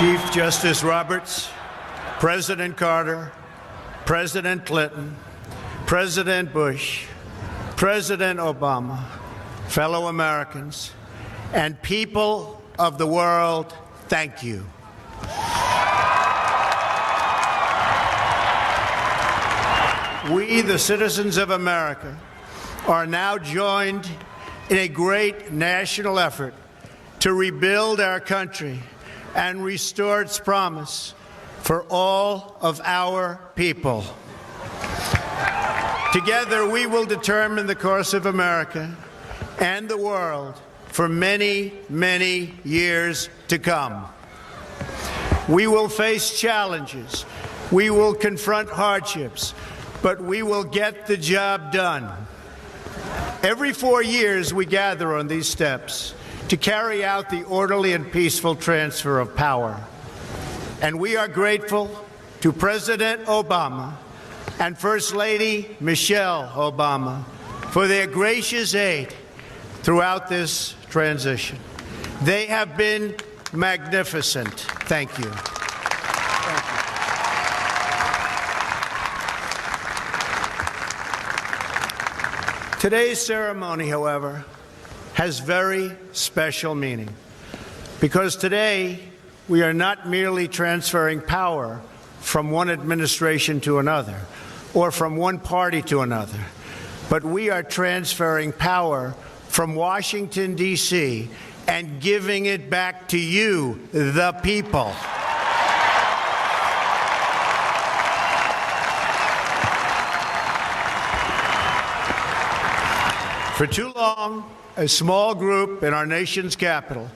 Chief Justice Roberts, President Carter, President Clinton, President Bush, President Obama, fellow Americans, and people of the world, thank you. We, the citizens of America, are now joined in a great national effort to rebuild our country and restore its promise for all of our people. Together, we will determine the course of America and the world for many, many years to come. We will face challenges. We will confront hardships, but we will get the job done. Every 4 years, we gather on these steps to carry out the orderly and peaceful transfer of power. And we are grateful to President Obama and First Lady Michelle Obama for their gracious aid throughout this transition. They have been magnificent. Thank you. Today's ceremony, however, has very special meaning, because today we are not merely transferring power from one administration to another or from one party to another, but we are transferring power from Washington, D.C., and giving it back to you, the people. For too long, a small group in our nation's capital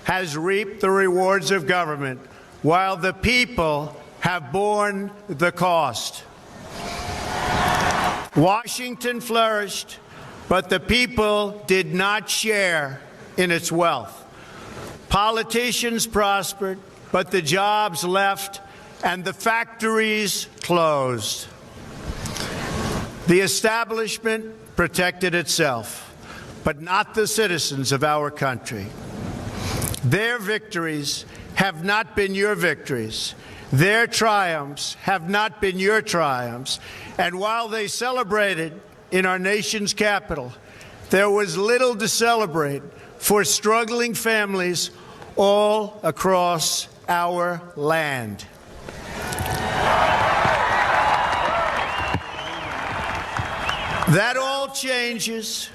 has reaped the rewards of government while the people have borne the cost. Washington flourished, but the people did not share in its wealth. Politicians prospered, but the jobs left and the factories closed. The establishment protected itself, but not the citizens of our country. Their victories have not been your victories. Their triumphs have not been your triumphs. And while they celebrated in our nation's capital, there was little to celebrate for struggling families all across our land. That all changes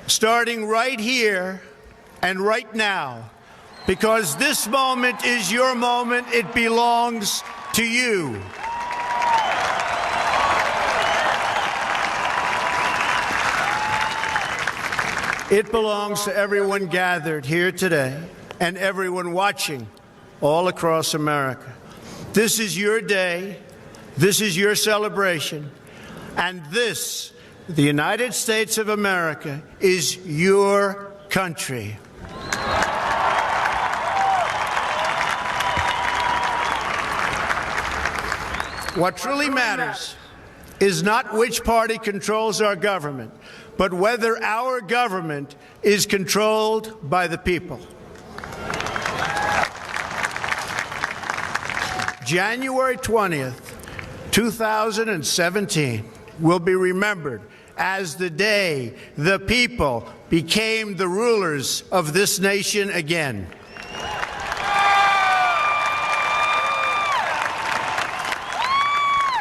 starting right here and right now, because this moment is your moment. It belongs to you. It belongs to everyone gathered here today and everyone watching all across America. This is your day. This is your celebration. And this, the United States of America, is your country. What truly matters is not which party controls our government, but whether our government is controlled by the people. January 20th, 2017 will be remembered as the day the people became the rulers of this nation again.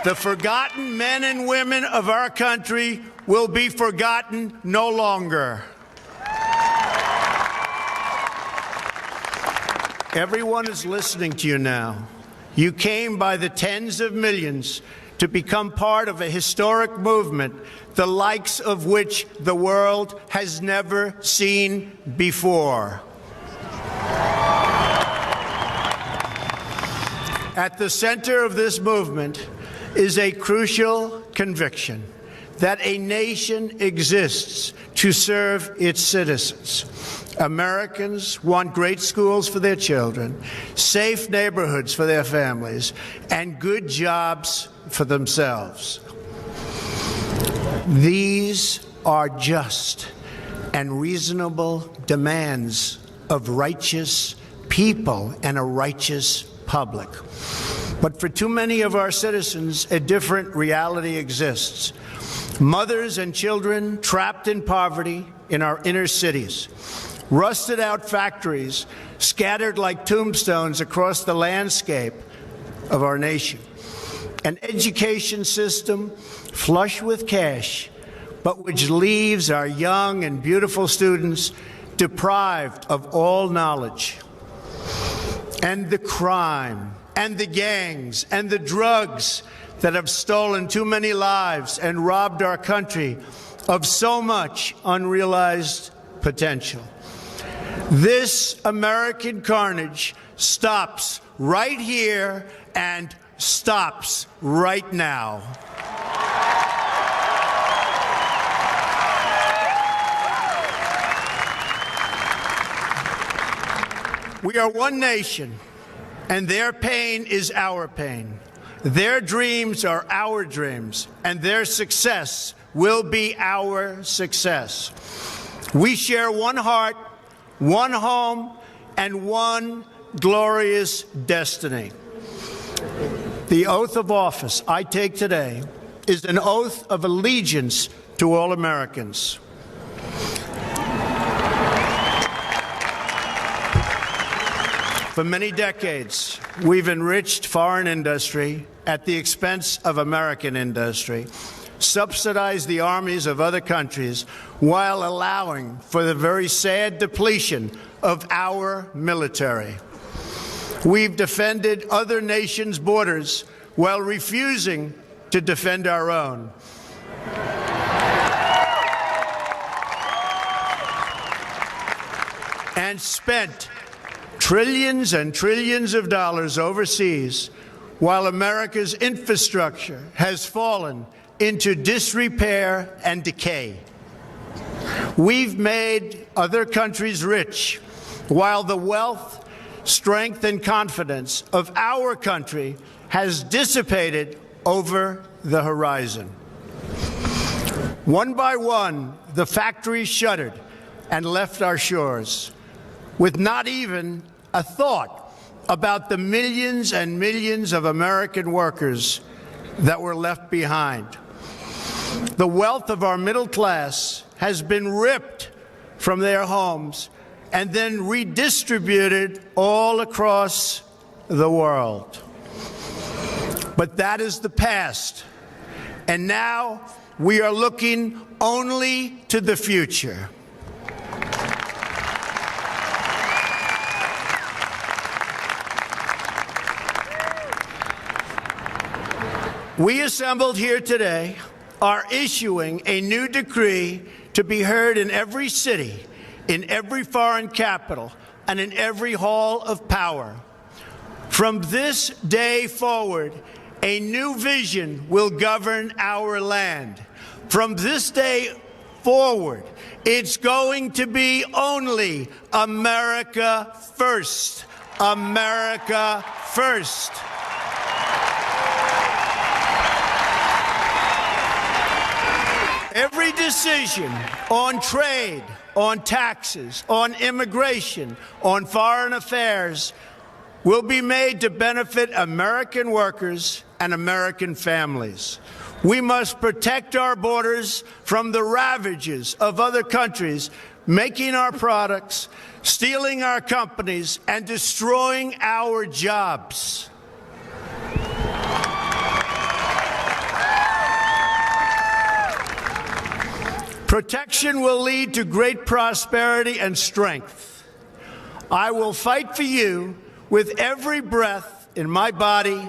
The forgotten men and women of our country will be forgotten no longer. Everyone is listening to you now. You came by the tens of millions to become part of a historic movement, the likes of which the world has never seen before. At the center of this movement is a crucial conviction that a nation exists to serve its citizens. Americans want great schools for their children, safe neighborhoods for their families, and good jobs for themselves. These are just and reasonable demands of righteous people and a righteous public. But for too many of our citizens, a different reality exists. Mothers and children trapped in poverty in our inner cities. Rusted out factories scattered like tombstones across the landscape of our nation. An education system flush with cash, but which leaves our young and beautiful students deprived of all knowledge. And the crime, and the gangs, and the drugs that have stolen too many lives and robbed our country of so much unrealized potential. This American carnage stops right here and stops right now. We are one nation, and their pain is our pain. Their dreams are our dreams, and their success will be our success. We share one heart, one home, and one glorious destiny. The oath of office I take today is an oath of allegiance to all Americans. For many decades, we've enriched foreign industry at the expense of American industry, subsidized the armies of other countries while allowing for the very sad depletion of our military. We've defended other nations' borders while refusing to defend our own. And spent trillions and trillions of dollars overseas while America's infrastructure has fallen into disrepair and decay. We've made other countries rich while the wealth, strength, and confidence of our country has dissipated over the horizon. One by one, the factories shuttered and left our shores, with not even a thought about the millions and millions of American workers that were left behind. The wealth of our middle class has been ripped from their homes and then redistributed all across the world. But that is the past, and now we are looking only to the future. We assembled here today are issuing a new decree to be heard in every city, in every foreign capital, and in every hall of power. From this day forward, a new vision will govern our land. From this day forward, it's going to be only America first. America first. Every decision on trade, on taxes, on immigration, on foreign affairs will be made to benefit American workers and American families. We must protect our borders from the ravages of other countries making our products, stealing our companies, and destroying our jobs. Protection will lead to great prosperity and strength. I will fight for you with every breath in my body,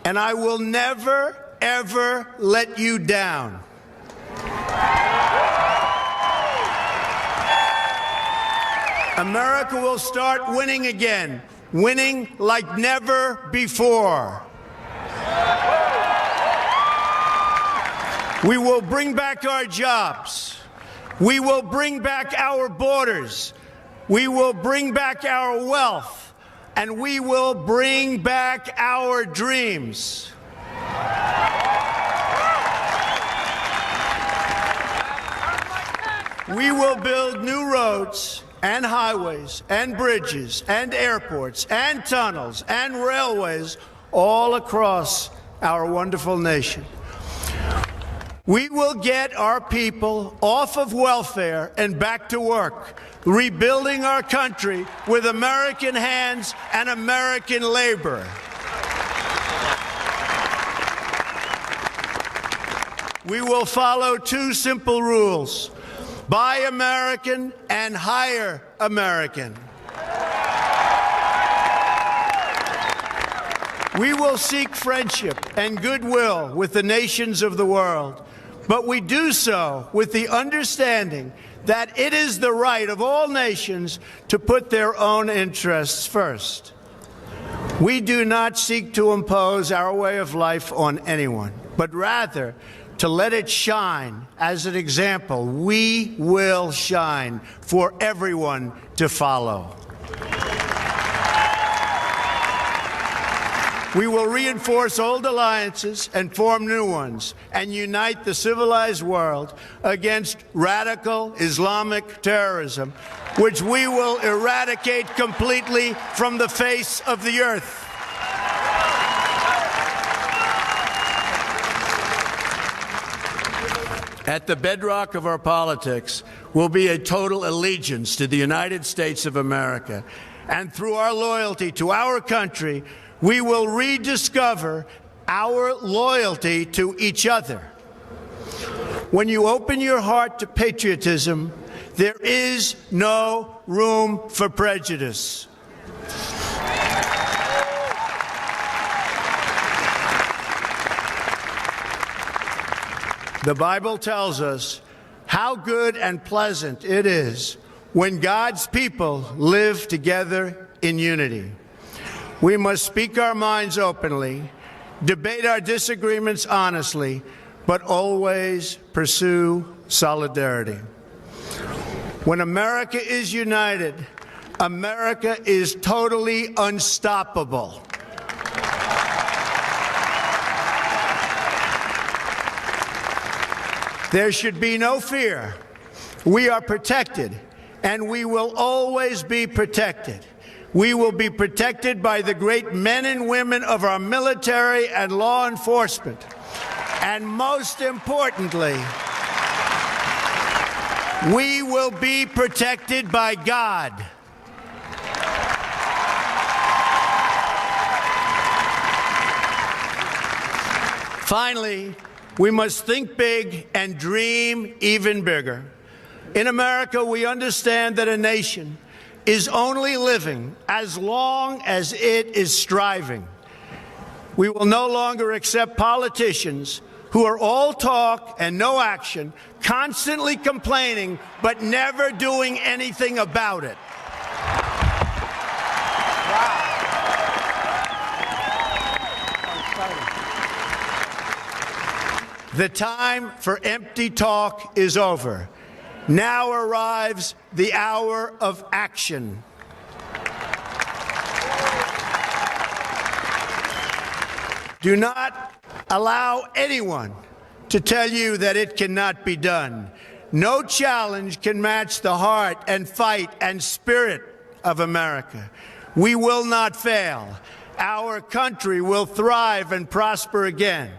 and I will never, ever let you down. America will start winning again, winning like never before. We will bring back our jobs. We will bring back our borders. We will bring back our wealth. And we will bring back our dreams. We will build new roads and highways and bridges and airports and tunnels and railways all across our wonderful nation. We will get our people off of welfare and back to work, rebuilding our country with American hands and American labor. We will follow two simple rules: buy American and hire American. We will seek friendship and goodwill with the nations of the world, but we do so with the understanding that it is the right of all nations to put their own interests first. We do not seek to impose our way of life on anyone, but rather to let it shine as an example. We will shine for everyone to follow. We will reinforce old alliances and form new ones and unite the civilized world against radical Islamic terrorism, which we will eradicate completely from the face of the earth. At the bedrock of our politics will be a total allegiance to the United States of America. And through our loyalty to our country, we will rediscover our loyalty to each other. When you open your heart to patriotism, there is no room for prejudice. The Bible tells us how good and pleasant it is when God's people live together in unity. We must speak our minds openly, debate our disagreements honestly, but always pursue solidarity. When America is united, America is totally unstoppable. There should be no fear. We are protected, and we will always be protected. We will be protected by the great men and women of our military and law enforcement. And most importantly, we will be protected by God. Finally, we must think big and dream even bigger. In America, we understand that a nation is only living as long as it is striving. We will no longer accept politicians who are all talk and no action, constantly complaining but never doing anything about it. The time for empty talk is over. Now arrives the hour of action. Do not allow anyone to tell you that it cannot be done. No challenge can match the heart and fight and spirit of America. We will not fail. Our country will thrive and prosper again.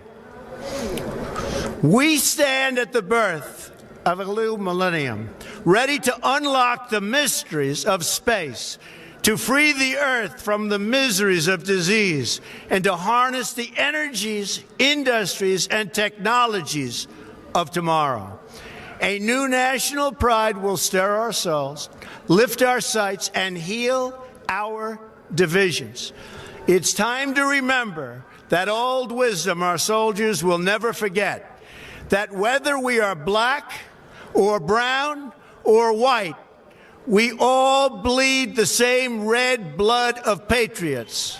We stand at the birth of a new millennium, ready to unlock the mysteries of space, to free the earth from the miseries of disease, and to harness the energies, industries, and technologies of tomorrow. A new national pride will stir our souls, lift our sights, and heal our divisions. It's time to remember that old wisdom our soldiers will never forget, that whether we are black or brown or white, we all bleed the same red blood of patriots.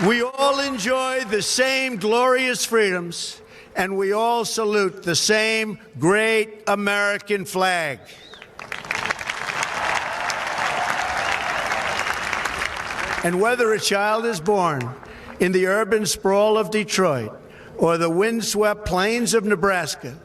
We all enjoy the same glorious freedoms, and we all salute the same great American flag. And whether a child is born in the urban sprawl of Detroit or the windswept plains of Nebraska.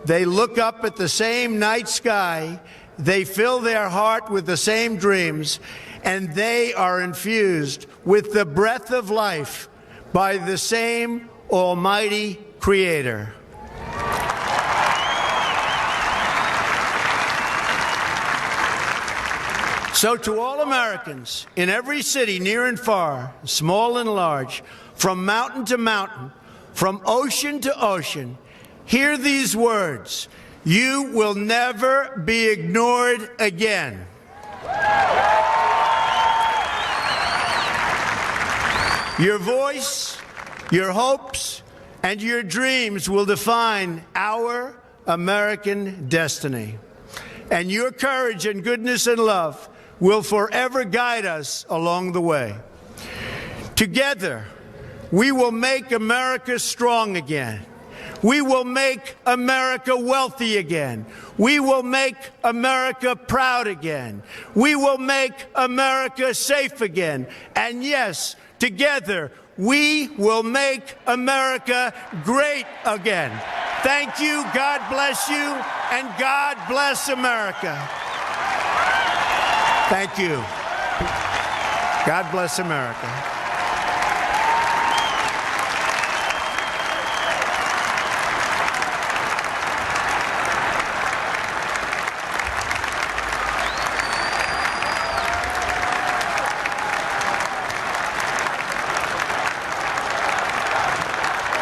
They look up at the same night sky, they fill their heart with the same dreams, and they are infused with the breath of life by the same Almighty Creator. So to all Americans in every city, near and far, small and large, from mountain to mountain, from ocean to ocean, hear these words: you will never be ignored again. Your voice, your hopes, and your dreams will define our American destiny. And your courage and goodness and love will forever guide us along the way. Together, we will make America strong again. We will make America wealthy again. We will make America proud again. We will make America safe again. And yes, together, we will make America great again. Thank you, God bless you, and God bless America. Thank you. God bless America.